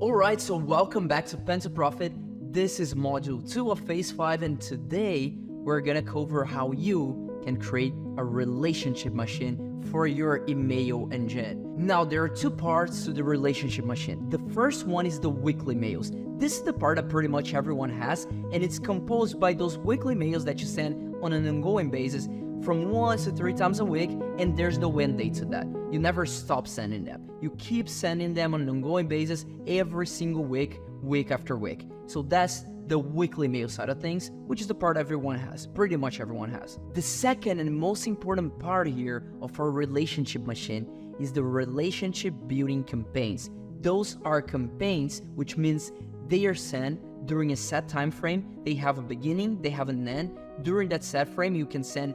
Alright, so welcome back to Pen to Profit. This is module 2 of phase 5, and today we're gonna cover how you can create a relationship machine for your email engine. Now, there are two parts to the relationship machine. The first one is the weekly mails. This is the part that pretty much everyone has, and it's composed by those weekly mails that you send on an ongoing basis from 1 to 3 times a week, and there's no end date to that. You never stop sending them. You keep sending them on an ongoing basis every single week, week after week. So that's the weekly mail side of things, which is the part everyone has, pretty much everyone has. The second and most important part here of our relationship machine is the relationship building campaigns. Those are campaigns, which means they are sent during a set time frame. They have a beginning, they have an end. During that set frame, you can send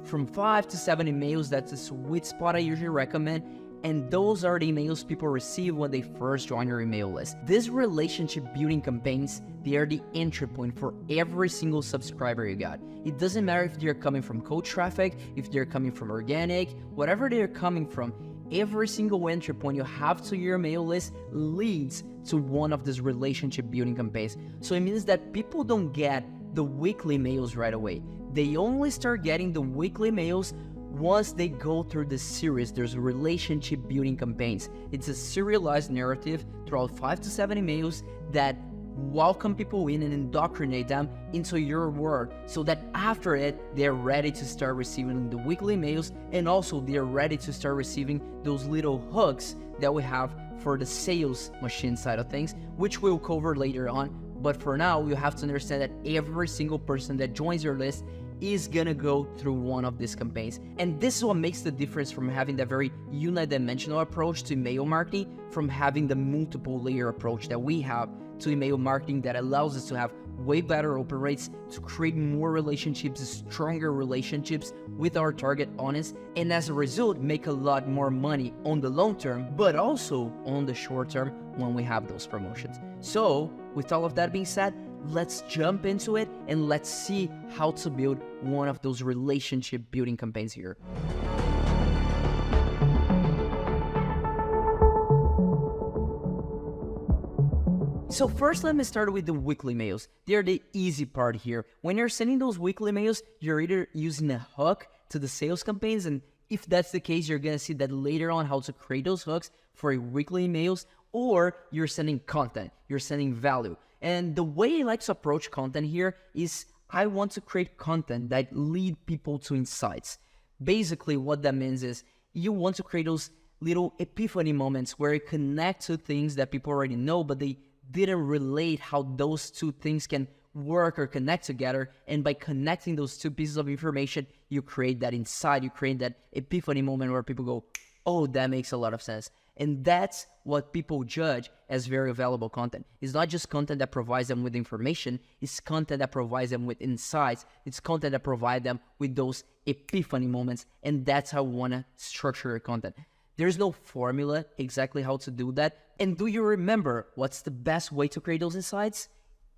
from 5 to 7 emails. That's a sweet spot I usually recommend. And those are the emails people receive when they first join your email list. These relationship building campaigns, they are the entry point for every single subscriber you got. It doesn't matter if they're coming from cold traffic, if they're coming from organic, whatever they're coming from, every single entry point you have to your email list leads to one of these relationship building campaigns. So it means that people don't get the weekly mails right away. They only start getting the weekly mails once they go through the series. There's relationship building campaigns. It's a serialized narrative throughout 5 to 7 emails that welcome people in and indoctrinate them into your world, so that after it, they're ready to start receiving the weekly mails, and also they're ready to start receiving those little hooks that we have for the sales machine side of things, which we'll cover later on. But for now, you have to understand that every single person that joins your list is gonna go through one of these campaigns. And this is what makes the difference from having that very unidimensional approach to email marketing from having the multiple layer approach that we have to email marketing that allows us to have way better open rates, to create more relationships, stronger relationships with our target audience, and as a result, make a lot more money on the long term, but also on the short term when we have those promotions. So with all of that being said, let's jump into it and let's see how to build one of those relationship building campaigns here. So first, let me start with the weekly mails. They're the easy part here. When you're sending those weekly mails, you're either using a hook to the sales campaigns, and if that's the case, you're gonna see that later on how to create those hooks for your weekly mails, or you're sending content, you're sending value. And the way I like to approach content here is I want to create content that lead people to insights. Basically, what that means is you want to create those little epiphany moments where you connect to things that people already know, but they didn't relate how those two things can work or connect together. And by connecting those two pieces of information, you create that insight, you create that epiphany moment where people go, oh, that makes a lot of sense. And that's what people judge as very valuable content. It's not just content that provides them with information, it's content that provides them with insights, it's content that provides them with those epiphany moments, and that's how we want to structure your content. There's no formula exactly how to do that. And do you remember what's the best way to create those insights?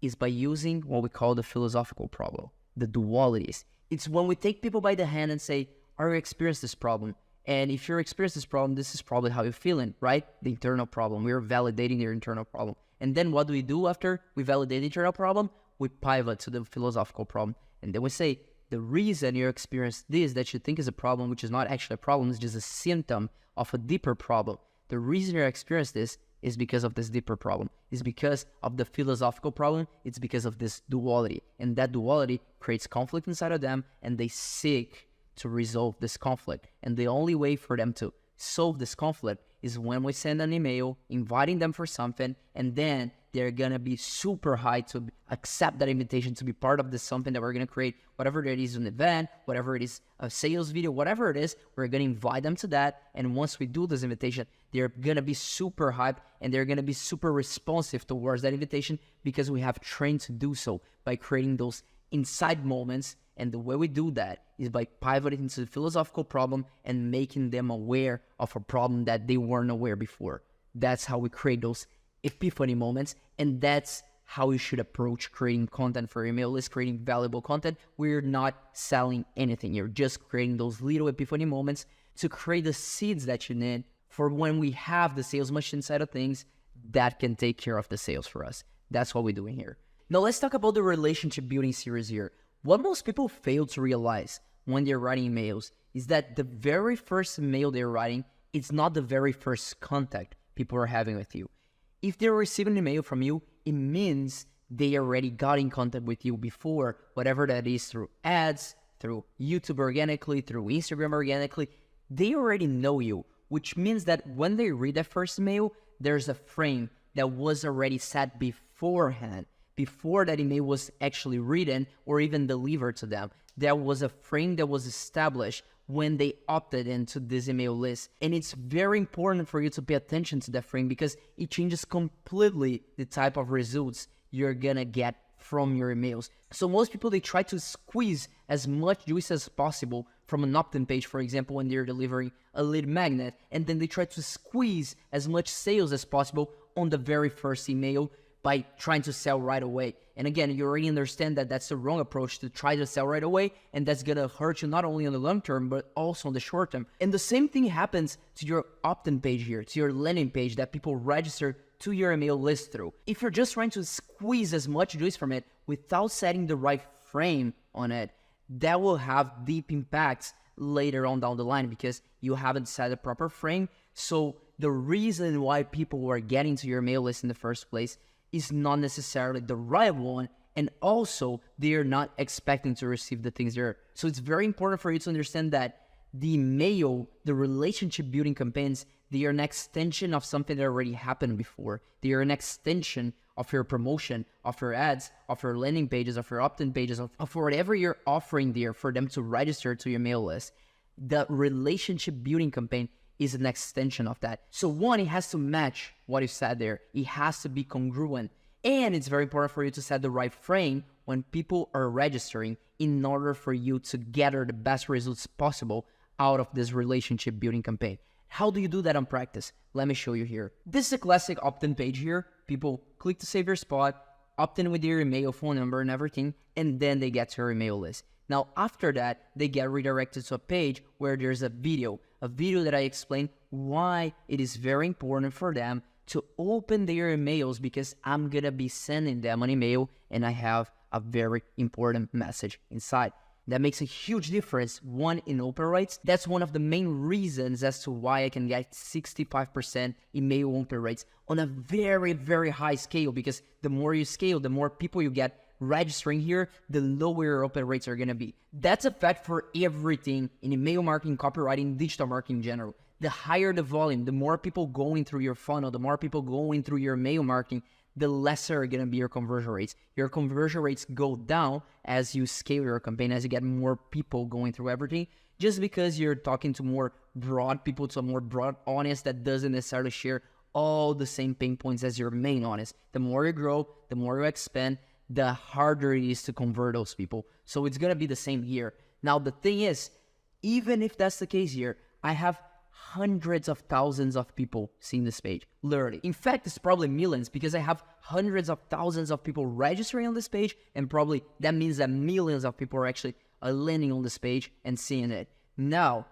Is by using what we call the philosophical problem, the dualities. It's when we take people by the hand and say, are you experiencing this problem? And if you're experiencing this problem, this is probably how you're feeling, right? The internal problem. We're validating your internal problem. And then what do we do after we validate the internal problem? We pivot to the philosophical problem. And then we say, the reason you experience this that you think is a problem, which is not actually a problem, is just a symptom of a deeper problem. The reason you experience this is because of this deeper problem. It's because of the philosophical problem. It's because of this duality. And that duality creates conflict inside of them, and they seek to resolve this conflict. And the only way for them to solve this conflict is when we send an email inviting them for something, and then they're gonna be super hyped to accept that invitation to be part of this something that we're gonna create, whatever it is, an event, whatever it is, a sales video, whatever it is, we're gonna invite them to that. And once we do this invitation, they're gonna be super hyped and they're gonna be super responsive towards that invitation, because we have trained to do so by creating those inside moments. And the way we do that is by pivoting into the philosophical problem and making them aware of a problem that they weren't aware before. That's how we create those epiphany moments, and that's how you should approach creating content for your email list, creating valuable content. We're not selling anything. You're just creating those little epiphany moments to create the seeds that you need for when we have the sales machine side of things that can take care of the sales for us. That's what we're doing here. Now let's talk about the relationship building series here. What most people fail to realize when they're writing emails is that the very first email they're writing is not the very first contact people are having with you. If they're receiving an email from you, it means they already got in contact with you before, whatever that is, through ads, through YouTube organically, through Instagram organically. They already know you, which means that when they read that first email, there's a frame that was already set beforehand, before that email was actually written or even delivered to them. There was a frame that was established when they opted into this email list. And it's very important for you to pay attention to that frame because it changes completely the type of results you're gonna get from your emails. So most people, they try to squeeze as much juice as possible from an opt-in page, for example, when they're delivering a lead magnet, and then they try to squeeze as much sales as possible on the very first email by trying to sell right away. And again, you already understand that that's the wrong approach to try to sell right away, and that's gonna hurt you not only on the long term, but also on the short term. And the same thing happens to your opt-in page here, to your landing page that people register to your email list through. If you're just trying to squeeze as much juice from it without setting the right frame on it, that will have deep impacts later on down the line because you haven't set a proper frame. So the reason why people were getting to your email list in the first place is not necessarily the right one, and also they're not expecting to receive the things there. So it's very important for you to understand that the email, the relationship building campaigns, they are an extension of something that already happened before. They are an extension of your promotion, of your ads, of your landing pages, of your opt-in pages, of whatever you're offering there for them to register to your mail list. The relationship building campaign is an extension of that. So one, it has to match what you said there. It has to be congruent. And it's very important for you to set the right frame when people are registering in order for you to gather the best results possible out of this relationship building campaign. How do you do that on practice? Let me show you here. This is a classic opt-in page here. People click to save your spot, opt in with their email, phone number, and everything, and then they get to your email list. Now, after that, they get redirected to a page where there's a video that I explain why it is very important for them to open their emails, because I'm gonna be sending them an email and I have a very important message inside. That makes a huge difference, one, in open rates. That's one of the main reasons as to why I can get 65% email open rates on a very, very high scale, because the more you scale, the more people you get registering here, the lower your open rates are gonna be. That's a fact for everything in email marketing, copywriting, digital marketing in general. The higher the volume, the more people going through your funnel, the more people going through your email marketing, the lesser are gonna be your conversion rates. Your conversion rates go down as you scale your campaign, as you get more people going through everything, just because you're talking to more broad people, to a more broad audience that doesn't necessarily share all the same pain points as your main audience. The more you grow, the more you expand, the harder it is to convert those people. So it's gonna be the same here. Now, the thing is, even if that's the case here, I have hundreds of thousands of people seeing this page, literally. In fact, it's probably millions, because I have hundreds of thousands of people registering on this page, and probably that means that millions of people are actually landing on this page and seeing it. Now,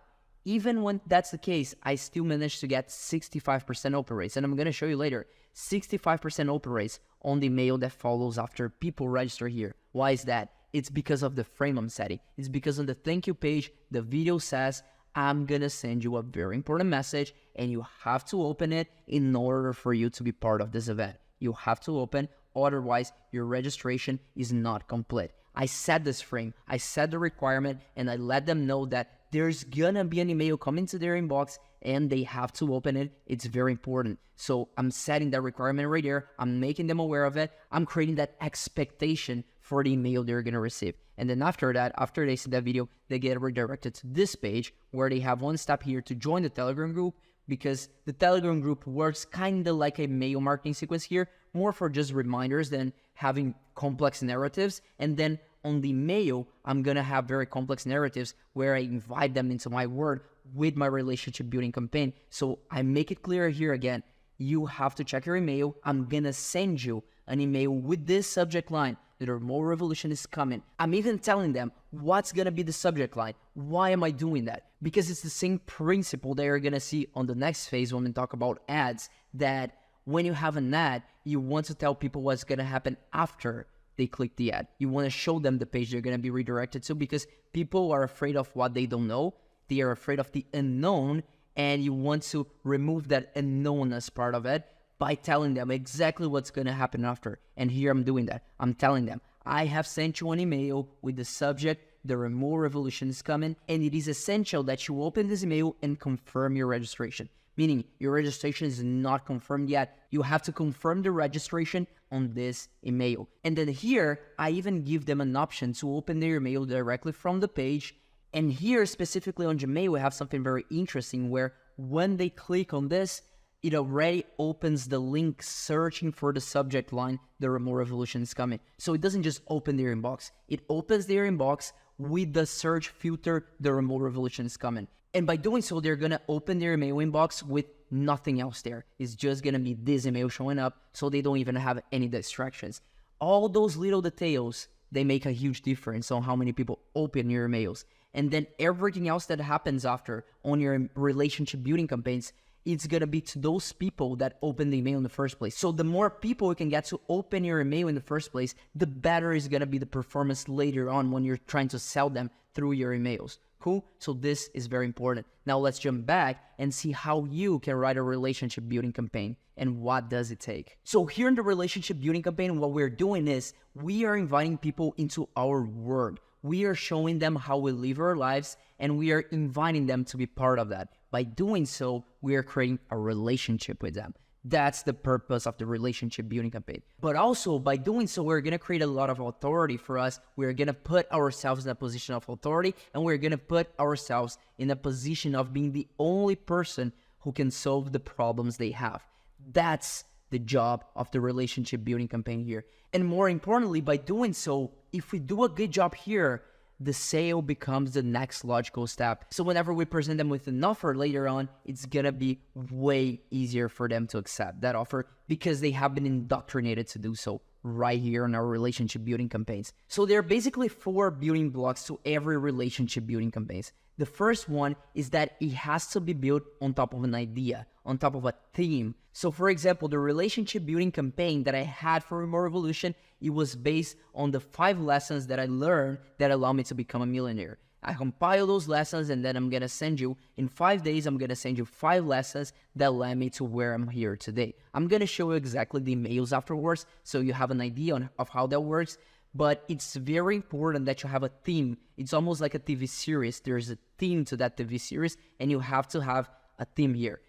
even when that's the case, I still managed to get 65% open rates, and I'm gonna show you later, 65% open rates on the email that follows after people register here. Why is that? It's because of the frame I'm setting. It's because on the thank you page, the video says, I'm gonna send you a very important message, and you have to open it in order for you to be part of this event. You have to open, otherwise your registration is not complete. I set this frame, I set the requirement, and I let them know that there's gonna be an email coming to their inbox and they have to open it. It's very important. So I'm setting that requirement right there. I'm making them aware of it. I'm creating that expectation for the email they're gonna receive. And then after that, after they see that video, they get redirected to this page where they have one step here to join the Telegram group, because the Telegram group works kind of like a mail marketing sequence here, more for just reminders than having complex narratives. And then on the mail, I'm gonna have very complex narratives where I invite them into my world with my relationship building campaign. So I make it clear here again, you have to check your email. I'm gonna send you an email with this subject line: the remote revolution is coming. I'm even telling them what's gonna be the subject line. Why am I doing that? Because it's the same principle that you're gonna see on the next phase when we talk about ads, that When you have an ad, you want to tell people what's going to happen after they click the ad. You want to show them the page they're going to be redirected to, because people are afraid of what they don't know. They are afraid of the unknown, and you want to remove that unknown as part of it by telling them exactly what's going to happen after. And here I'm doing that. I'm telling them, I have sent you an email with the subject, the remote revolution is coming, and it is essential that you open this email and confirm your registration. Meaning your registration is not confirmed yet. You have to confirm the registration on this email. And then here, I even give them an option to open their email directly from the page. And here, specifically on Gmail, we have something very interesting where when they click on this, it already opens the link searching for the subject line, the remote revolution is coming. So it doesn't just open their inbox. It opens their inbox with the search filter, the remote revolution is coming. And by doing so, they're going to open their email inbox with nothing else there. It's just going to be this email showing up, so they don't even have any distractions. All those little details, they make a huge difference on how many people open your emails. And then everything else that happens after on your relationship building campaigns, it's going to be to those people that open the email in the first place. So the more people you can get to open your email in the first place, the better is going to be the performance later on when you're trying to sell them through your emails. Cool? So this is very important. Now let's jump back and see how you can write a relationship building campaign and what does it take. So here in the relationship building campaign, what we're doing is we are inviting people into our world. We are showing them how we live our lives, and we are inviting them to be part of that. By doing so, we are creating a relationship with them. That's the purpose of the relationship building campaign. But also, by doing so, we're going to create a lot of authority for us. We're going to put ourselves in a position of authority, and we're going to put ourselves in a position of being the only person who can solve the problems they have. That's the job of the relationship building campaign here. And more importantly, by doing so, if we do a good job here, the sale becomes the next logical step. So whenever we present them with an offer later on, it's gonna be way easier for them to accept that offer because they have been indoctrinated to do so right here in our relationship building campaigns. So there are basically 4 building blocks to every relationship building campaigns. The first one is that it has to be built on top of an idea, on top of a theme. So for example, the relationship building campaign that I had for Remote Revolution, it was based on the 5 lessons that I learned that allowed me to become a millionaire. I compile those lessons, and then I'm going to send you, in 5 days, I'm going to send you 5 lessons that led me to where I'm here today. I'm going to show you exactly the emails afterwards, so you have an idea of how that works. But it's very important that you have a theme. It's almost like a TV series. There's a theme to that TV series, and you have to have a theme here.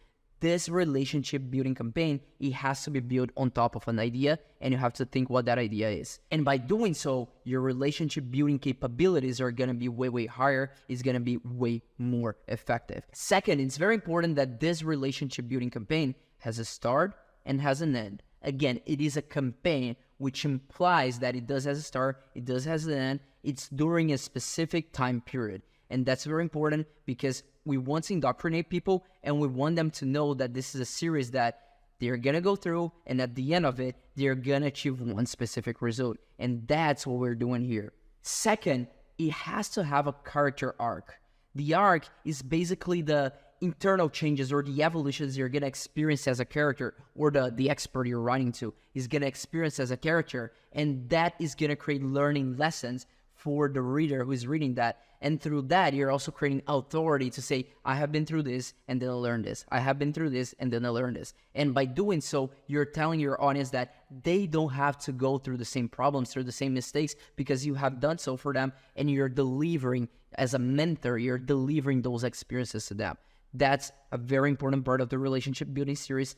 This relationship building campaign, it has to be built on top of an idea, and you have to think what that idea is. And by doing so, your relationship building capabilities are going to be way, way higher. It's going to be way more effective. Second, it's very important that this relationship building campaign has a start and has an end. Again, it is a campaign, which implies that it does have a start, it does have an end, it's during a specific time period. And that's very important because we want to indoctrinate people, and we want them to know that this is a series that they're going to go through, and at the end of it, they're going to achieve one specific result. And that's what we're doing here. Second, it has to have a character arc. The arc is basically the internal changes or the evolutions you're going to experience as a character, or the expert you're writing to is going to experience as a character, and that is going to create learning lessons for the reader who is reading that. And through that, you're also creating authority to say, I have been through this and then I learned this. I have been through this and then I learned this. And by doing so, you're telling your audience that they don't have to go through the same problems, through the same mistakes, because you have done so for them, and you're delivering as a mentor, you're delivering those experiences to them. That's a very important part of the relationship building series.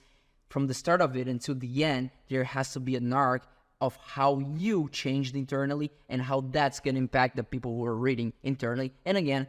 From the start of it until the end, there has to be an arc of how you changed internally and how that's going to impact the people who are reading internally. And again,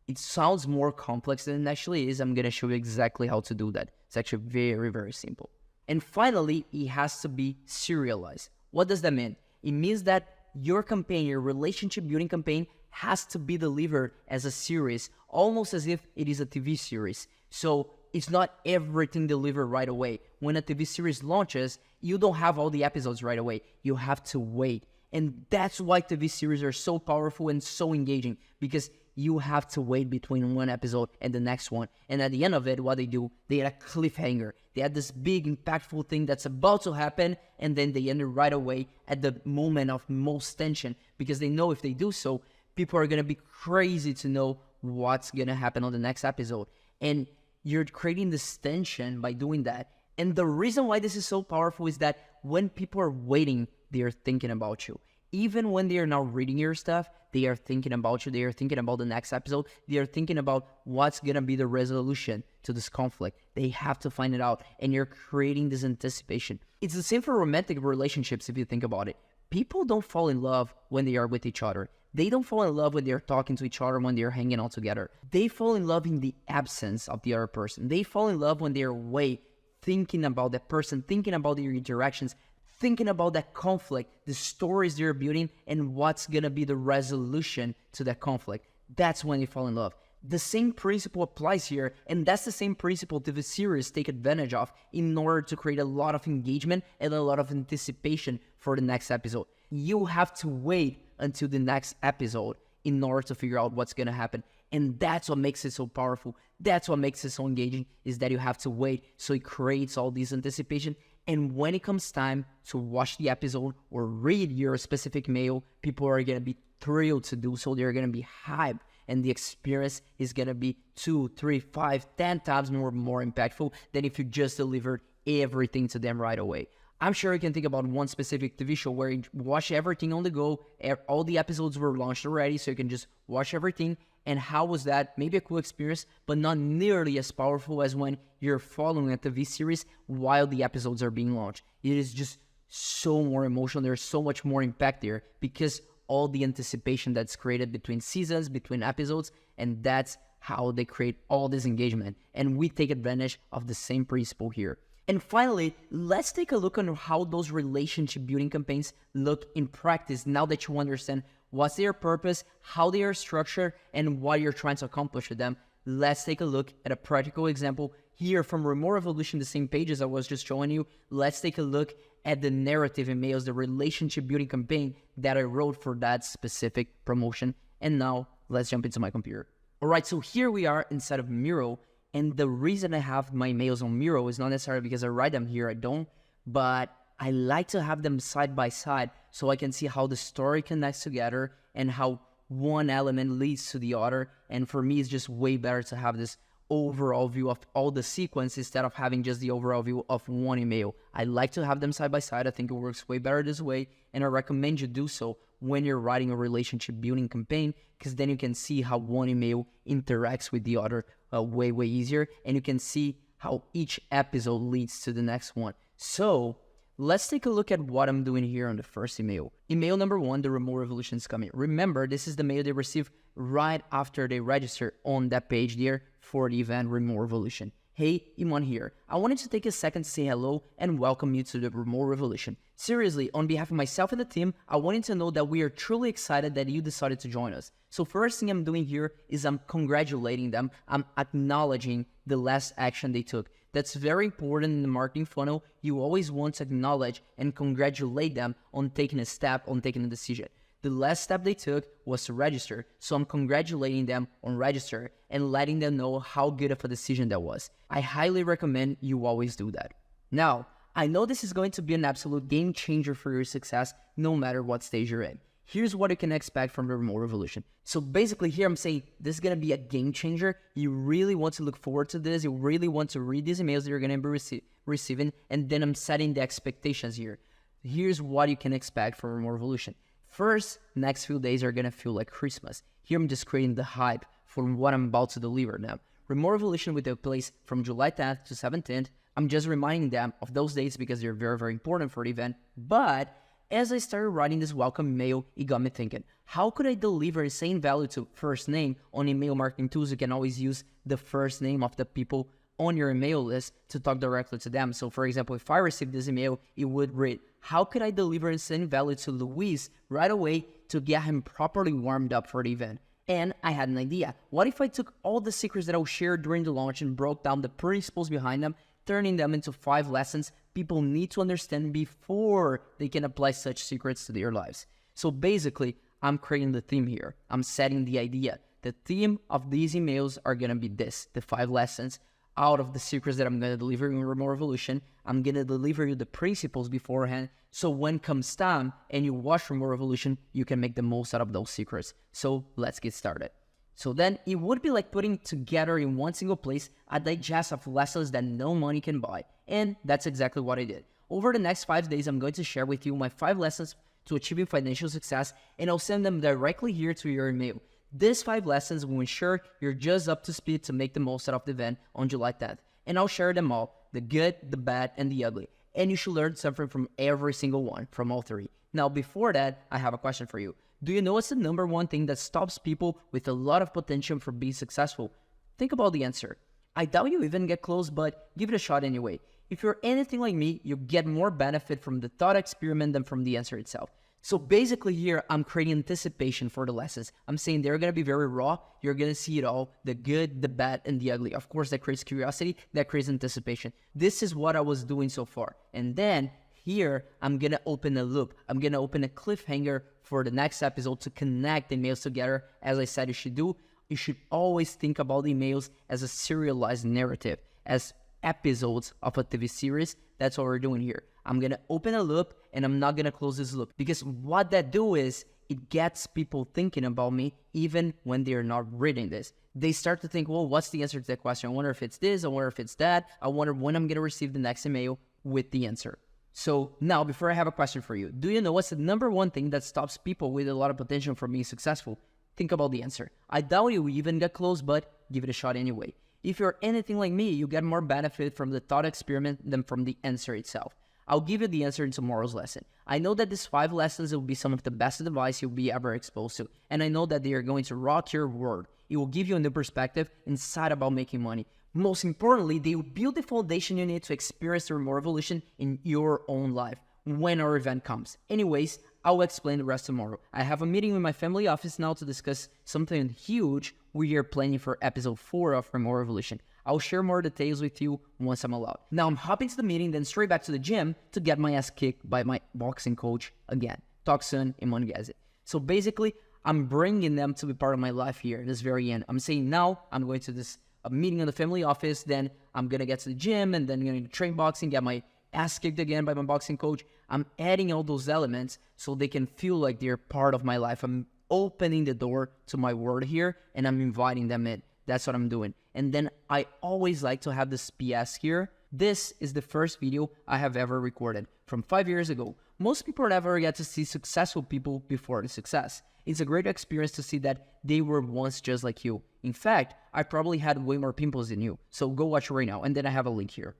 it sounds more complex than it actually is. I'm going to show you exactly how to do that. It's actually very, very simple. And finally, it has to be serialized. What does that mean? It means that your campaign, your relationship building campaign, has to be delivered as a series, almost as if it is a TV series. So it's not everything delivered right away. When a TV series launches, you don't have all the episodes right away. You have to wait. And that's why TV series are so powerful and so engaging, because you have to wait between one episode and the next one. And at the end of it, what they do, they had a cliffhanger. They had this big, impactful thing that's about to happen, and then they end it right away at the moment of most tension, because they know if they do so, people are going to be crazy to know what's going to happen on the next episode. And you're creating this tension by doing that. And the reason why this is so powerful is that when people are waiting, they are thinking about you. Even when they are not reading your stuff, they are thinking about you. They are thinking about the next episode. They are thinking about what's going to be the resolution to this conflict. They have to find it out. And you're creating this anticipation. It's the same for romantic relationships if you think about it. People don't fall in love when they are with each other. They don't fall in love when they're talking to each other, when they're hanging out together. They fall in love in the absence of the other person. They fall in love when they're away, thinking about that person, thinking about their interactions, thinking about that conflict, the stories they're building, and what's going to be the resolution to that conflict. That's when they fall in love. The same principle applies here, and that's the same principle TV series take advantage of in order to create a lot of engagement and a lot of anticipation for the next episode. You have to wait until the next episode in order to figure out what's going to happen. And that's what makes it so powerful. That's what makes it so engaging, is that you have to wait. So it creates all this anticipation. And when it comes time to watch the episode or read your specific mail, people are going to be thrilled to do so. They're going to be hyped. And the experience is going to be 2, 3, 5, 10 times more impactful than if you just delivered everything to them right away. I'm sure you can think about one specific TV show where you watch everything on the go. All the episodes were launched already, so you can just watch everything. And how was that? Maybe a cool experience, but not nearly as powerful as when you're following a TV series while the episodes are being launched. It is just so more emotional. There's so much more impact there because all the anticipation that's created between seasons, between episodes, and that's how they create all this engagement. And we take advantage of the same principle here. And finally, let's take a look on how those relationship building campaigns look in practice now that you understand what's their purpose, how they are structured, and what you're trying to accomplish with them. Let's take a look at a practical example here from Remote Revolution, the same pages I was just showing you. Let's take a look at the narrative in Mails, the relationship building campaign that I wrote for that specific promotion. And now let's jump into my computer. All right, so here we are inside of Miro. And the reason I have my mails on Miro is not necessarily because I write them here, I don't, but I like to have them side by side so I can see how the story connects together and how one element leads to the other. And for me, it's just way better to have this overall view of all the sequence instead of having just the overall view of one email. I like to have them side by side. I think it works way better this way, and I recommend you do so when you're writing a relationship building campaign, because then you can see how one email interacts with the other way easier, and you can see how each episode leads to the next one. So let's take a look at what I'm doing here on the first email. Email number 1, the Remote Revolution is coming. Remember, this is the mail they receive right after they register on that page there for the event Remote Revolution. Hey, Iman here. I wanted to take a second to say hello and welcome you to the Remote Revolution. Seriously, on behalf of myself and the team, I wanted to know that we are truly excited that you decided to join us. So first thing I'm doing here is I'm congratulating them. I'm acknowledging the last action they took. That's very important in the marketing funnel. You always want to acknowledge and congratulate them on taking a step, on taking a decision. The last step they took was to register, so I'm congratulating them on register and letting them know how good of a decision that was. I highly recommend you always do that. Now, I know this is going to be an absolute game changer for your success no matter what stage you're in. Here's what you can expect from the Remote Revolution. So basically here I'm saying this is going to be a game changer. You really want to look forward to this. You really want to read these emails that you're going to be receiving, and then I'm setting the expectations here. Here's what you can expect from Remote Revolution. First, next few days are going to feel like Christmas. Here I'm just creating the hype for what I'm about to deliver now. Remote Revolution will take place from July 10th to 17th. I'm just reminding them of those dates because they're very, very important for the event. But as I started writing this welcome mail, it got me thinking, how could I deliver the same value to first name? On email marketing tools, you can always use the first name of the people on your email list to talk directly to them. So for example, if I received this email, it would read, how could I deliver the same value to Luis right away to get him properly warmed up for the event? And I had an idea. What if I took all the secrets that I shared during the launch and broke down the principles behind them, turning them into 5 lessons people need to understand before they can apply such secrets to their lives? So basically, I'm creating the theme here. I'm setting the idea. The theme of these emails are going to be this, the 5 lessons out of the secrets that I'm going to deliver in Remote Revolution. I'm going to deliver you the principles beforehand. So when comes time and you watch Remote Revolution, you can make the most out of those secrets. So let's get started. So then it would be like putting together in one single place a digest of lessons that no money can buy. And that's exactly what I did. Over the next 5 days, I'm going to share with you my 5 lessons to achieving financial success, and I'll send them directly here to your email. These 5 lessons will ensure you're just up to speed to make the most out of the event on July 10th. And I'll share them all, the good, the bad, and the ugly. And you should learn something from every single one, from all 3. Now, before that, I have a question for you. Do you know what's the number one thing that stops people with a lot of potential from being successful? Think about the answer. I doubt you even get close, but give it a shot anyway. If you're anything like me, you get more benefit from the thought experiment than from the answer itself. So basically here, I'm creating anticipation for the lessons. I'm saying they're going to be very raw. You're going to see it all, the good, the bad, and the ugly. Of course, that creates curiosity, that creates anticipation. This is what I was doing so far. And then here, I'm going to open a loop. I'm going to open a cliffhanger for the next episode to connect the emails together. As I said, you should do. You should always think about the emails as a serialized narrative, as episodes of a TV series. That's what we're doing here. I'm going to open a loop and I'm not going to close this loop, because what that do is it gets people thinking about me even when they're not reading this. They start to think, well, what's the answer to that question? I wonder if it's this. I wonder if it's that. I wonder when I'm going to receive the next email with the answer. So now, before I have a question for you, do you know what's the number one thing that stops people with a lot of potential from being successful? Think about the answer. I doubt you even get close, but give it a shot anyway. If you're anything like me, you get more benefit from the thought experiment than from the answer itself. I'll give you the answer in tomorrow's lesson. I know that these 5 lessons will be some of the best advice you'll be ever exposed to. And I know that they are going to rock your world. It will give you a new perspective inside about making money. Most importantly, they will build the foundation you need to experience the Remote Revolution in your own life when our event comes. Anyways, I'll explain the rest tomorrow. I have a meeting with my family office now to discuss something huge we are planning for episode 4 of Remote Revolution. I'll share more details with you once I'm allowed. Now I'm hopping to the meeting, then straight back to the gym to get my ass kicked by my boxing coach again. Talk soon, Iman Ghazi. So basically, I'm bringing them to be part of my life here at this very end. I'm saying now I'm going to this meeting in the family office, then I'm going to get to the gym, and then I'm going to train boxing, get my ass kicked again by my boxing coach. I'm adding all those elements so they can feel like they're part of my life. I'm opening the door to my world here, and I'm inviting them in. That's what I'm doing. And then I always like to have this PS here. This is the first video I have ever recorded from 5 years ago. Most people never get to see successful people before the success. It's a great experience to see that they were once just like you. In fact, I probably had way more pimples than you. So go watch right now. And then I have a link here.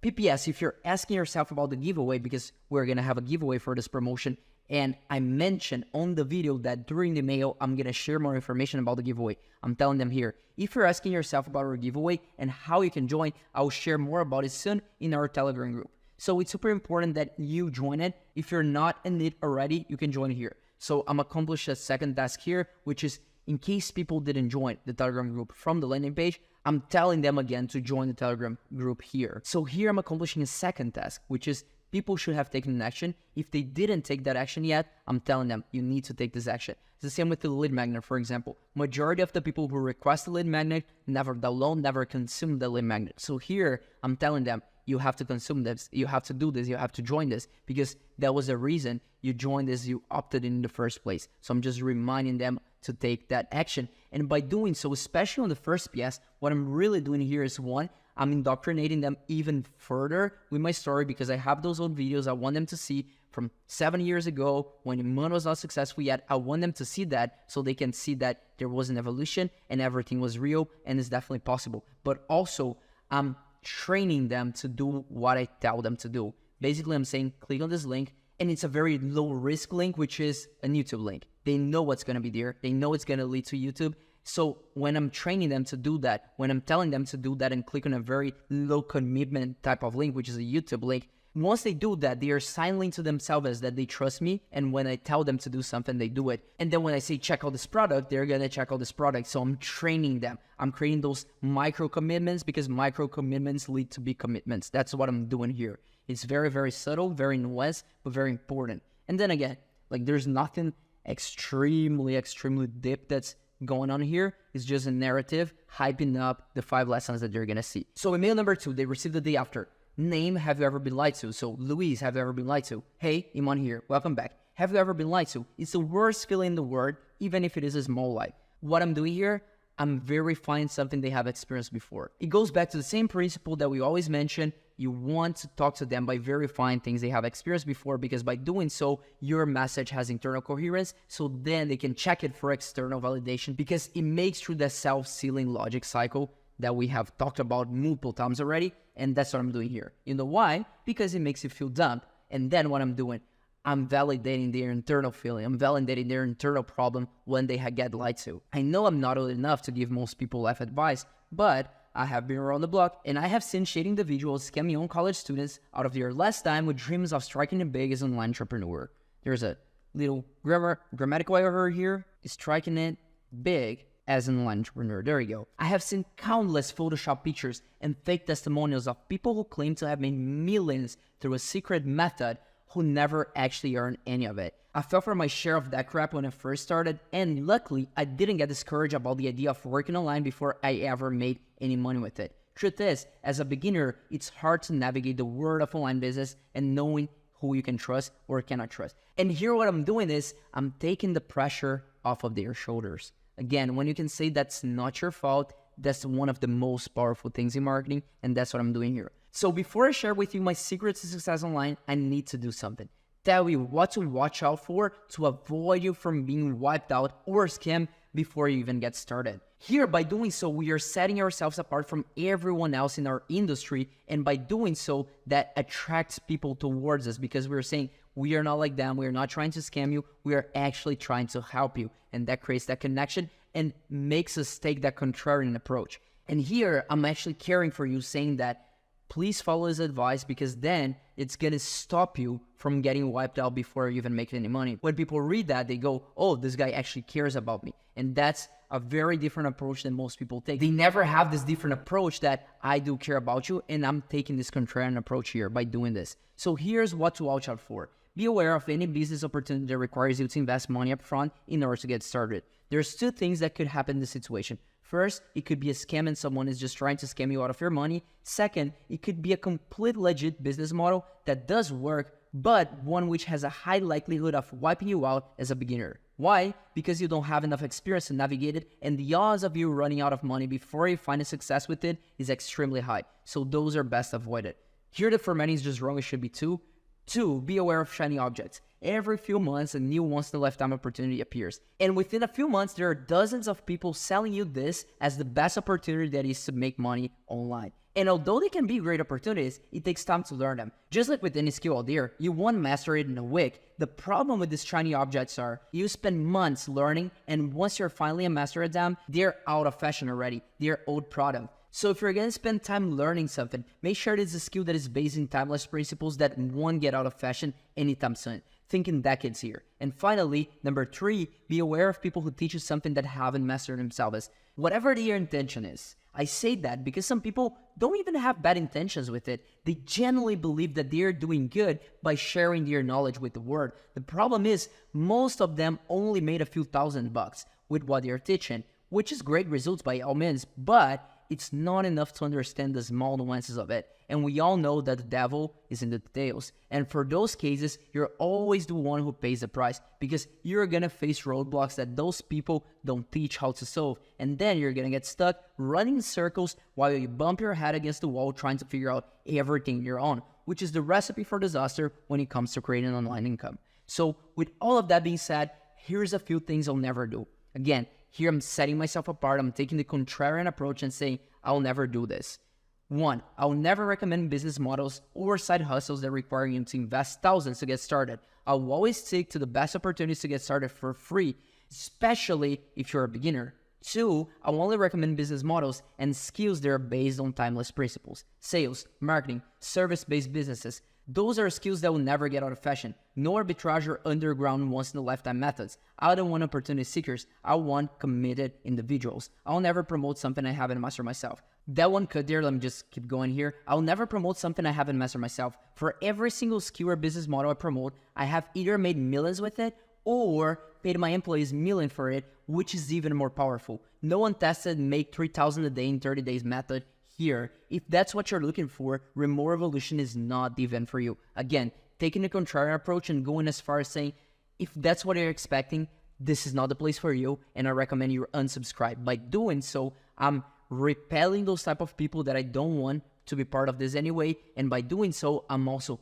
PPS, if you're asking yourself about the giveaway, because we're going to have a giveaway for this promotion, and I mentioned on the video that during the mail, I'm going to share more information about the giveaway. I'm telling them here. If you're asking yourself about our giveaway and how you can join, I'll share more about it soon in our Telegram group. So it's super important that you join it. If you're not in it already, you can join here. So I'm accomplishing a second task here, which is in case people didn't join the Telegram group from the landing page, I'm telling them again to join the Telegram group here. So here I'm accomplishing a second task, which is people should have taken an action. If they didn't take that action yet, I'm telling them you need to take this action. It's the same with the lead magnet, for example. Majority of the people who request the lead magnet never download, never consume the lead magnet. So here I'm telling them you have to consume this, you have to do this, you have to join this, because that was the reason you joined this, you opted in the first place. So I'm just reminding them to take that action. And by doing so, especially on the first PS, what I'm really doing here is one, I'm indoctrinating them even further with my story, because I have those old videos I want them to see from 7 years ago when Iman was not successful yet. I want them to see that so they can see that there was an evolution and everything was real and it's definitely possible. But also, I'm training them to do what I tell them to do. Basically, I'm saying click on this link, and it's a very low risk link, which is a YouTube link. They know what's going to be there. They know it's going to lead to YouTube. So when I'm training them to do that, when I'm telling them to do that and click on a very low commitment type of link, which is a YouTube link, once they do that, they are signaling to themselves that they trust me. And when I tell them to do something, they do it. And then when I say check out this product, they're going to check out this product. So I'm training them. I'm creating those micro commitments, because micro commitments lead to big commitments. That's what I'm doing here. It's very, very subtle, very nuanced, but very important. And then again, Like there's nothing extremely deep that's going on here. It's just a narrative hyping up the 5 lessons that you're gonna see. So email number 2, they received the day after. Name, have you ever been lied to? So Luis, have you ever been lied to? Hey, Iman here, welcome back. Have you ever been lied to? It's the worst feeling in the world, even if it is a small lie. What I'm doing here, I'm verifying something they have experienced before. It goes back to the same principle that we always mention. You want to talk to them by verifying things they have experienced before, because by doing so, your message has internal coherence, so then they can check it for external validation, because it makes through the self-sealing logic cycle that we have talked about multiple times already, and that's what I'm doing here. You know why? Because it makes you feel dumb. And then what I'm doing, I'm validating their internal feeling. I'm validating their internal problem when they get lied to. I know I'm not old enough to give most people life advice, but I have been around the block, and I have seen shady individuals scam young college students out of their last time with dreams of striking it big as an online entrepreneur. There's a little grammatical error here. Striking it big as an online entrepreneur. There you go. I have seen countless Photoshop pictures and fake testimonials of people who claim to have made millions through a secret method who never actually earned any of it. I fell for my share of that crap when I first started, and luckily, I didn't get discouraged about the idea of working online before I ever made any money with it. Truth is, as a beginner, it's hard to navigate the world of online business and knowing who you can trust or cannot trust. And here what I'm doing is, I'm taking the pressure off of their shoulders. Again, when you can say that's not your fault, that's one of the most powerful things in marketing, and that's what I'm doing here. So before I share with you my secret to success online, I need to do something. Tell you what to watch out for to avoid you from being wiped out or scammed before you even get started. Here, by doing so, we are setting ourselves apart from everyone else in our industry, and by doing so, that attracts people towards us, because we're saying we are not like them, we are not trying to scam you, we are actually trying to help you, and that creates that connection and makes us take that contrarian approach. And here, I'm actually caring for you, saying that please follow his advice, because then it's going to stop you from getting wiped out before you even make any money. When people read that, they go, oh, this guy actually cares about me. And that's a very different approach than most people take. They never have this different approach that I do care about you, and I'm taking this contrarian approach here by doing this. So here's what to watch out for. Be aware of any business opportunity that requires you to invest money up front in order to get started. There's 2 things that could happen in this situation. First, it could be a scam and someone is just trying to scam you out of your money. Second, it could be a complete legit business model that does work, but one which has a high likelihood of wiping you out as a beginner. Why? Because you don't have enough experience to navigate it, and the odds of you running out of money before you find a success with it is extremely high. So those are best avoided. Here, the for many is just wrong. It should be 2. 2, be aware of shiny objects. Every few months, a new once-in-a-lifetime opportunity appears. And within a few months, there are dozens of people selling you this as the best opportunity that is to make money online. And although they can be great opportunities, it takes time to learn them. Just like with any skill out there, you won't master it in a week. The problem with these shiny objects are, you spend months learning, and once you're finally a master at them, they're out of fashion already. They're old product. So if you're going to spend time learning something, make sure it's a skill that is based in timeless principles that won't get out of fashion anytime soon. Think in decades here. And finally, number 3, be aware of people who teach you something that haven't mastered themselves. Whatever their intention is. I say that because some people don't even have bad intentions with it. They genuinely believe that they're doing good by sharing their knowledge with the world. The problem is, most of them only made a few $1,000 with what they're teaching, which is great results by all means, but it's not enough to understand the small nuances of it. And we all know that the devil is in the details. And for those cases, you're always the one who pays the price, because you're gonna face roadblocks that those people don't teach how to solve. And then you're gonna get stuck running in circles while you bump your head against the wall trying to figure out everything on your own, which is the recipe for disaster when it comes to creating online income. So with all of that being said, here's a few things I'll never do. Again, here I'm setting myself apart. I'm taking the contrarian approach and saying, I'll never do this. 1, I'll never recommend business models or side hustles that require you to invest thousands to get started. I'll always stick to the best opportunities to get started for free, especially if you're a beginner. 2, I'll only recommend business models and skills that are based on timeless principles. Sales, marketing, service-based businesses. Those are skills that will never get out of fashion. No arbitrage or underground once-in-a-lifetime methods. I don't want opportunity seekers. I want committed individuals. I'll never promote something I haven't mastered myself. That one cut there, let me just keep going here. I'll never promote something I haven't mastered myself. For every single skill or business model I promote, I have either made millions with it or paid my employees millions for it, which is even more powerful. No one tested make 3,000 a day in 30 days method here. If that's what you're looking for, Remote Revolution is not the event for you. Again, taking a contrarian approach and going as far as saying, if that's what you're expecting, this is not the place for you, and I recommend you unsubscribe. By doing so, I'm repelling those type of people that I don't want to be part of this anyway, and by doing so, I'm also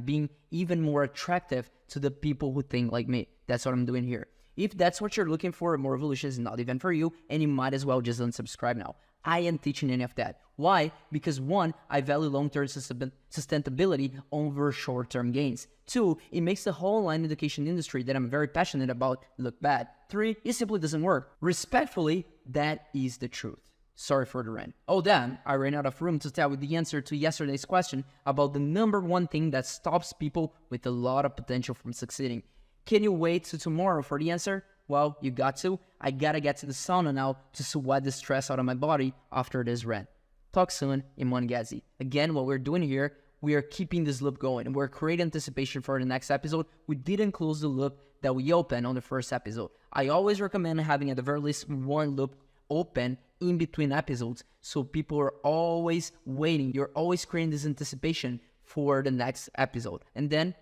being even more attractive to the people who think like me. That's what I'm doing here. If that's what you're looking for, Remote Revolution is not the event for you, and you might as well just unsubscribe now. I am teaching any of that. Why? Because one, I value long-term sustainability over short-term gains. Two, it makes the whole online education industry that I'm very passionate about look bad. Three, it simply doesn't work. Respectfully, that is the truth. Sorry for the rant. Oh damn, I ran out of room to tell you the answer to yesterday's question about the number one thing that stops people with a lot of potential from succeeding. Can you wait till tomorrow for the answer? Well, you got to. I gotta get to the sauna now to sweat the stress out of my body after this rant. Talk soon, Iman Ghazi. Again, what we're doing here, we are keeping this loop going. We're creating anticipation for the next episode. We didn't close the loop that we opened on the first episode. I always recommend having at the very least one loop open in between episodes so people are always waiting. You're always creating this anticipation for the next episode. And then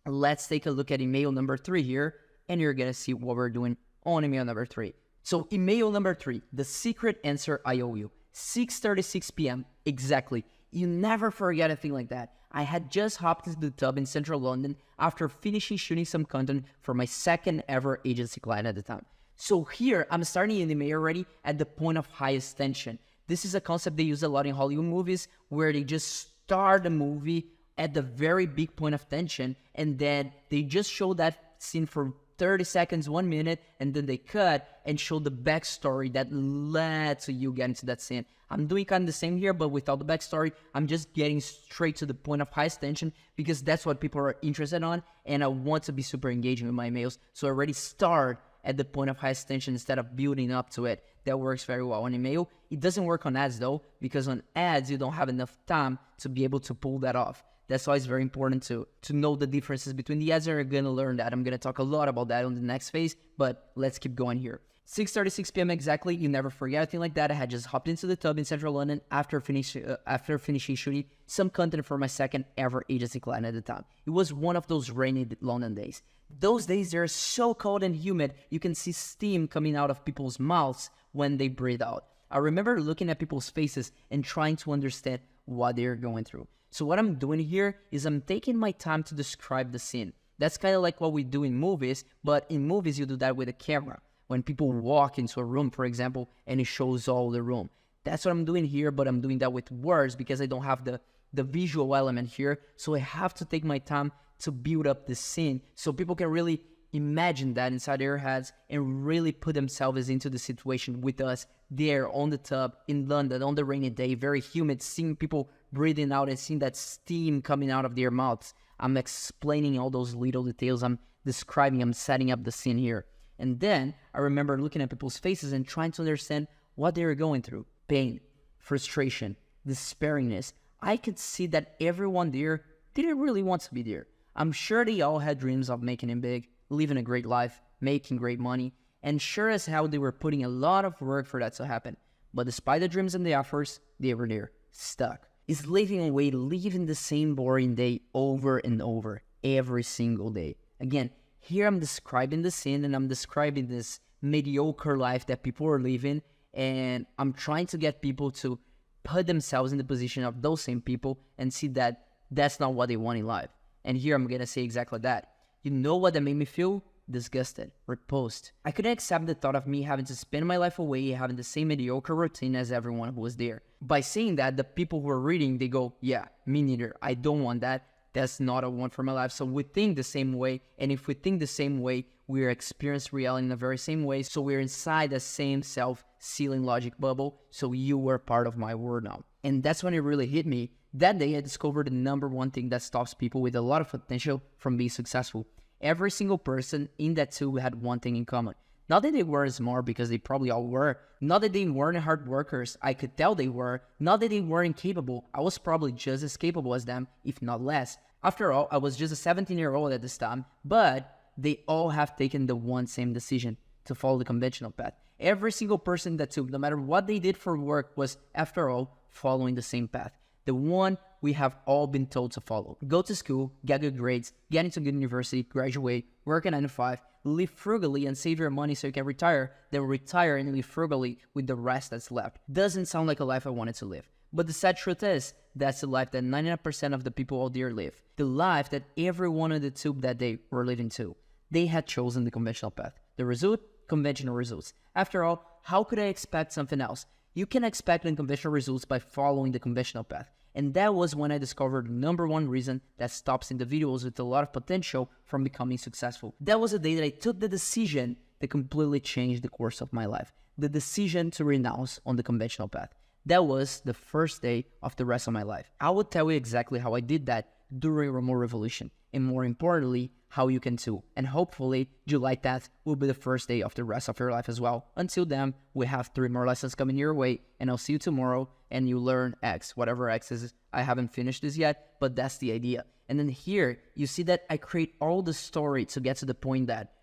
let's take a look at email number 3 here, and you're gonna see what we're doing on email number 3. So email number 3, the secret answer I owe you. 6:36 p.m. exactly. You never forget a thing like that. I had just hopped into the tub in central London after finishing shooting some content for my second ever agency client at the time. So here, I'm starting in the email already at the point of highest tension. This is a concept they use a lot in Hollywood movies where they just start the movie at the very big point of tension and then they just show that scene for 30 seconds, 1 minute, and then they cut and show the backstory that led to you getting to that scene. I'm doing kind of the same here, but without the backstory. I'm just getting straight to the point of highest tension because that's what people are interested on, and I want to be super engaging with my emails. So I already start at the point of highest tension instead of building up to it. That works very well on email. It doesn't work on ads though, because on ads, you don't have enough time to be able to pull that off. That's why it's very important to know the differences between the ads, and you're going to learn that. I'm going to talk a lot about that on the next phase, but let's keep going here. 6:36 p.m. exactly. You never forget anything like that. I had just hopped into the tub in central London after finishing shooting some content for my second ever agency client at the time. It was one of those rainy London days. Those days, they're so cold and humid, you can see steam coming out of people's mouths when they breathe out. I remember looking at people's faces and trying to understand what they're going through. So what I'm doing here is I'm taking my time to describe the scene. That's kind of like what we do in movies, but in movies you do that with a camera. When people walk into a room, for example, and it shows all the room. That's what I'm doing here, but I'm doing that with words because I don't have the visual element here. So I have to take my time to build up the scene so people can really imagine that inside their heads and really put themselves into the situation with us there on the tub in London on the rainy day, very humid, seeing people breathing out and seeing that steam coming out of their mouths. I'm explaining all those little details. I'm describing, I'm setting up the scene here. And then I remember looking at people's faces and trying to understand what they were going through. Pain, frustration, despairingness. I could see that everyone there didn't really want to be there. I'm sure they all had dreams of making it big, living a great life, making great money, and sure as hell they were putting a lot of work for that to happen. But despite the dreams and the efforts, they were there, stuck. Is living away, living the same boring day over and over, every single day. Again, here I'm describing the scene and I'm describing this mediocre life that people are living, and I'm trying to get people to put themselves in the position of those same people and see that that's not what they want in life. And here I'm gonna say exactly that. You know what that made me feel? Disgusted, repulsed. I couldn't accept the thought of me having to spend my life away, having the same mediocre routine as everyone who was there. By saying that, the people who are reading, they go, yeah, me neither. I don't want that. That's not what I want for my life. So we think the same way. And if we think the same way, we experience reality in the very same way. So we're inside the same self-sealing logic bubble. So you were part of my world now. And that's when it really hit me That day, I discovered the number one thing that stops people with a lot of potential from being successful. Every single person in that tube had one thing in common. Not that they were smart, because they probably all were. Not that they weren't hard workers. I could tell they were. Not that they weren't capable. I was probably just as capable as them, if not less. After all, I was just a 17-year-old at this time, but they all have taken the one same decision to follow the conventional path. Every single person in that tube, no matter what they did for work, was, after all, following the same path. The one we have all been told to follow. Go to school, get good grades, get into good university, graduate, work a 9 to 5, live frugally and save your money so you can retire, then retire and live frugally with the rest that's left. Doesn't sound like a life I wanted to live. But the sad truth is, that's the life that 99% of the people out there live. The life that everyone on the tube that day were living to. They had chosen the conventional path. The result? Conventional results. After all, how could I expect something else? You can expect unconventional results by following the conventional path. And that was when I discovered the number one reason that stops individuals with a lot of potential from becoming successful. That was the day that I took the decision that completely changed the course of my life. The decision to renounce on the conventional path. That was the first day of the rest of my life. I will tell you exactly how I did that during Remote Revolution. And more importantly, how you can too. And hopefully, July 10th will be the first day of the rest of your life as well. Until then, we have 3 more lessons coming your way, and I'll see you tomorrow, and you learn X, whatever X is. I haven't finished this yet, but that's the idea. And then here, you see that I create all the story to get to the point that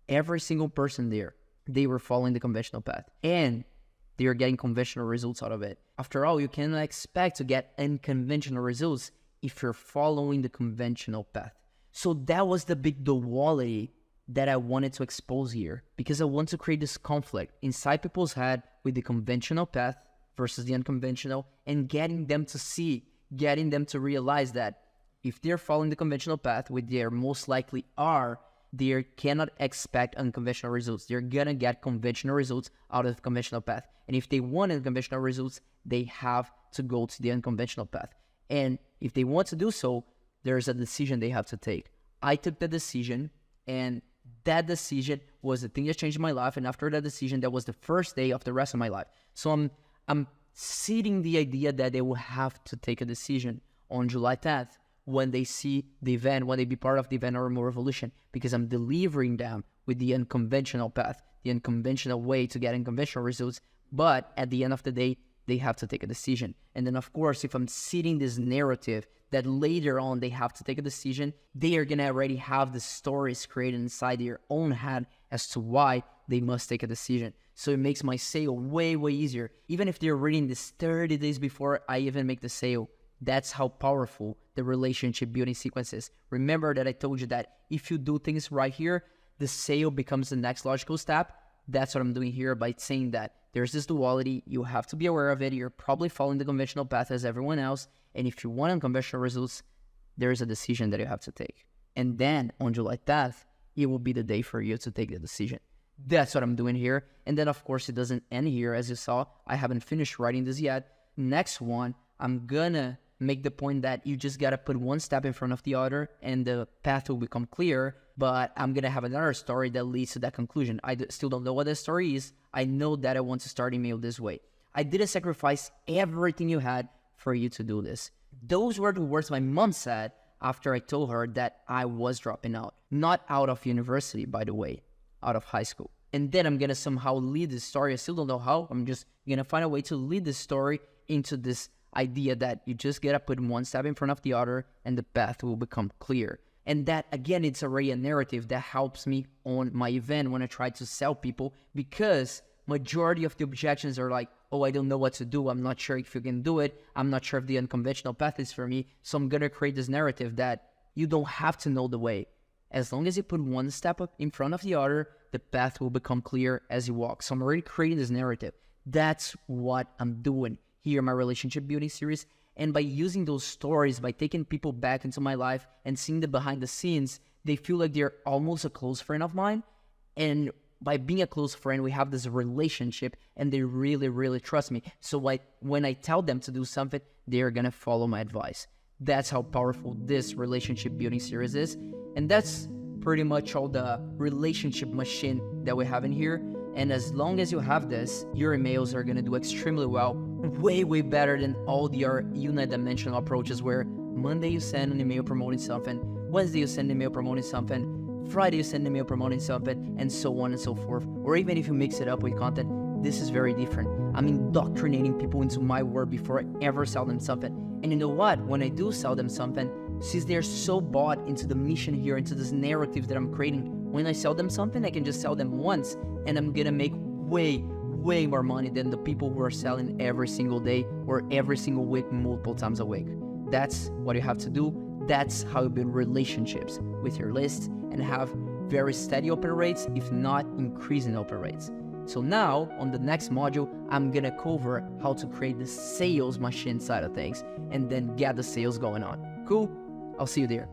every single person there, they were following the conventional path. And they are getting conventional results out of it. After all, you cannot expect to get unconventional results if you're following the conventional path. So that was the big duality that I wanted to expose here, because I want to create this conflict inside people's head with the conventional path versus the unconventional, and getting them to see, getting them to realize that if they're following the conventional path, which they most likely are, they cannot expect unconventional results. They're gonna get conventional results out of the conventional path. And if they want unconventional results, they have to go to the unconventional path. And if they want to do so, there's a decision they have to take. I took the decision, and that decision was the thing that changed my life. And after that decision, that was the first day of the rest of my life. So I'm seeding the idea that they will have to take a decision on July 10th when they see the event, when they be part of the event or Remote Revolution, because I'm delivering them with the unconventional path, the unconventional way to get unconventional results. But at the end of the day, they have to take a decision. And then, of course, if I'm seeding this narrative that later on they have to take a decision, they are going to already have the stories created inside their own head as to why they must take a decision. So it makes my sale way, way easier. Even if they're reading this 30 days before I even make the sale, that's how powerful the relationship building sequence is. Remember that I told you that if you do things right here, the sale becomes the next logical step. That's what I'm doing here by saying that there's this duality. You have to be aware of it. You're probably following the conventional path as everyone else. And if you want unconventional results, there is a decision that you have to take. And then on July 10th, it will be the day for you to take the decision. That's what I'm doing here. And then, of course, it doesn't end here. As you saw, I haven't finished writing this yet. Next one, I'm gonna make the point that you just gotta put one step in front of the other and the path will become clear. But I'm gonna have another story that leads to that conclusion. I still don't know what that story is. I know that I want to start email this way. I didn't sacrifice everything you had for you to do this. Those were the words my mom said after I told her that I was dropping out. Not out of university, by the way, out of high school. And then I'm gonna somehow lead this story. I still don't know how. I'm just gonna find a way to lead this story into this idea that you just gotta put one step in front of the other and the path will become clear. And that, again, it's already a narrative that helps me on my event when I try to sell people, because majority of the objections are like, oh, I don't know what to do. I'm not sure if you can do it. I'm not sure if the unconventional path is for me. So I'm gonna create this narrative that you don't have to know the way. As long as you put one step up in front of the other, the path will become clear as you walk. So I'm already creating this narrative. That's what I'm doing here in my relationship building series. And by using those stories, by taking people back into my life and seeing the behind the scenes, they feel like they're almost a close friend of mine. And by being a close friend, we have this relationship and they really, really trust me. So when I tell them to do something, they're gonna follow my advice. That's how powerful this relationship building series is. And that's pretty much all the relationship machine that we have in here. And as long as you have this, your emails are gonna do extremely well way better than all the other unidimensional approaches where Monday you send an email promoting something, Wednesday you send an email promoting something, Friday you send an email promoting something, and so on and so forth. Or even if you mix it up with content, this is very different. I'm indoctrinating people into my word before I ever sell them something. And you know what? When I do sell them something, since they're so bought into the mission here, into this narrative that I'm creating, when I sell them something, I can just sell them once, and I'm gonna make way more money than the people who are selling every single day or every single week, multiple times a week. That's what you have to do. That's how you build relationships with your list and have very steady open rates, if not increasing open rates. So now, on the next module, I'm gonna cover how to create the sales machine side of things and then get the sales going on. Cool? I'll see you there.